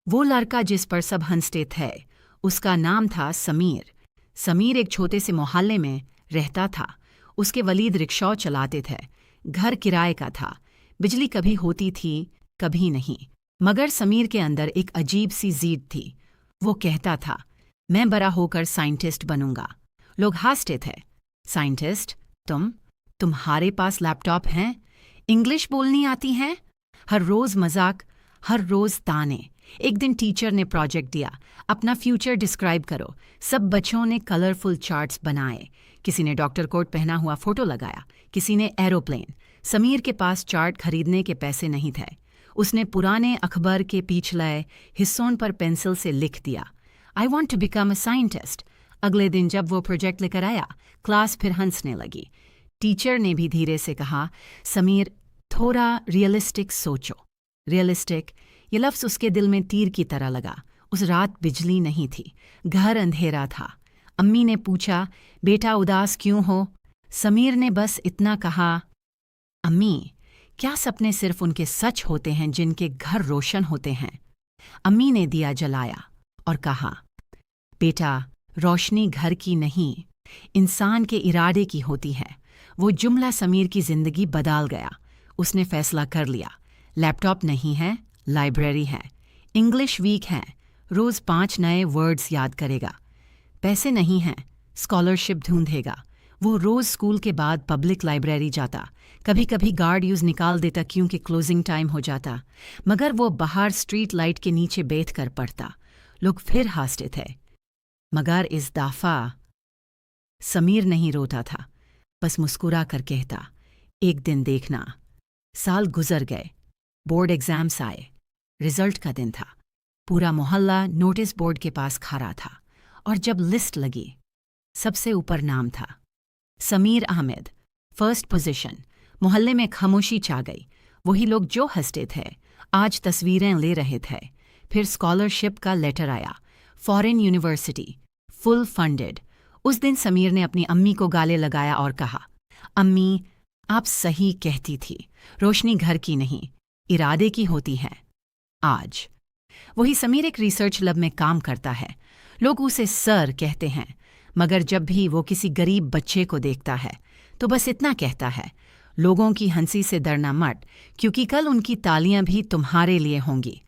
वो लड़का जिस पर सब हंसते थे, उसका नाम था समीर। समीर एक छोटे से मोहल्ले में रहता था। उसके वलीद रिक्शा चलाते थे। घर किराए का था। बिजली कभी होती थी, कभी नहीं। मगर समीर के अंदर एक अजीब सी जिद थी। वो कहता था, मैं बड़ा होकर साइंटिस्ट बनूंगा। लोग हंसते थे। साइंटिस्ट? तुम्हारे पास लैपटॉप हैं? इंग्लिश बोलनी आती है? हर रोज मजाक, हर रोज ताने। एक दिन टीचर ने प्रोजेक्ट दिया, अपना फ्यूचर डिस्क्राइब करो। सब बच्चों ने कलरफुल चार्ट्स बनाए। किसी ने डॉक्टर कोट पहना हुआ फोटो लगाया, किसी ने एरोप्लेन। समीर के पास चार्ट खरीदने के पैसे नहीं थे। उसने पुराने अखबार के पिछले हिस्सों पर पेंसिल से लिख दिया, I want to become a scientist. अगले दिन जब वो प्रोजेक्ट लेकर आया, क्लास फिर हंसने लगी। टीचर ने भी धीरे से कहा, समीर, थोड़ा रियलिस्टिक सोचो। रियलिस्टिक, ये लफ्ज़ उसके दिल में तीर की तरह लगा। उस रात बिजली नहीं थी, घर अंधेरा था। अम्मी ने पूछा, बेटा उदास क्यों हो? समीर ने बस इतना कहा, अम्मी, क्या सपने सिर्फ उनके सच होते हैं जिनके घर रोशन होते हैं? अम्मी ने दिया जलाया और कहा, बेटा, रोशनी घर की नहीं, इंसान के इरादे की होती है। वो जुमला समीर की जिंदगी बदल गया। उसने फैसला कर लिया, लैपटॉप नहीं है, लाइब्रेरी है। इंग्लिश वीक है, रोज 5 नए वर्ड्स याद करेगा। पैसे नहीं हैं, स्कॉलरशिप ढूंढेगा। वो रोज स्कूल के बाद पब्लिक लाइब्रेरी जाता। कभी कभी गार्ड यूज निकाल देता क्योंकि क्लोजिंग टाइम हो जाता, मगर वो बाहर स्ट्रीट लाइट के नीचे बैठ कर पढ़ता। लोग फिर हंसते थे, मगर इस दफा समीर नहीं रोता था, बस मुस्कुरा कर कहता, एक दिन देखना। साल गुजर गए, बोर्ड एग्जाम्स आए। रिजल्ट का दिन था। पूरा मोहल्ला नोटिस बोर्ड के पास खड़ा था, और जब लिस्ट लगी, सबसे ऊपर नाम था समीर अहमद, फर्स्ट पोजीशन। मोहल्ले में खामोशी छा गई। वही लोग जो हंसते थे आज तस्वीरें ले रहे थे। फिर स्कॉलरशिप का लेटर आया, फॉरेन यूनिवर्सिटी, फुल फंडेड। उस दिन समीर ने अपनी अम्मी को गाले लगाया और कहा, अम्मी, आप सही कहती थी, रोशनी घर की नहीं, इरादे की होती है। आज वही समीर एक रिसर्च लैब में काम करता है। लोग उसे सर कहते हैं, मगर जब भी वो किसी गरीब बच्चे को देखता है तो बस इतना कहता है, लोगों की हंसी से डरना मत, क्योंकि कल उनकी तालियां भी तुम्हारे लिए होंगी।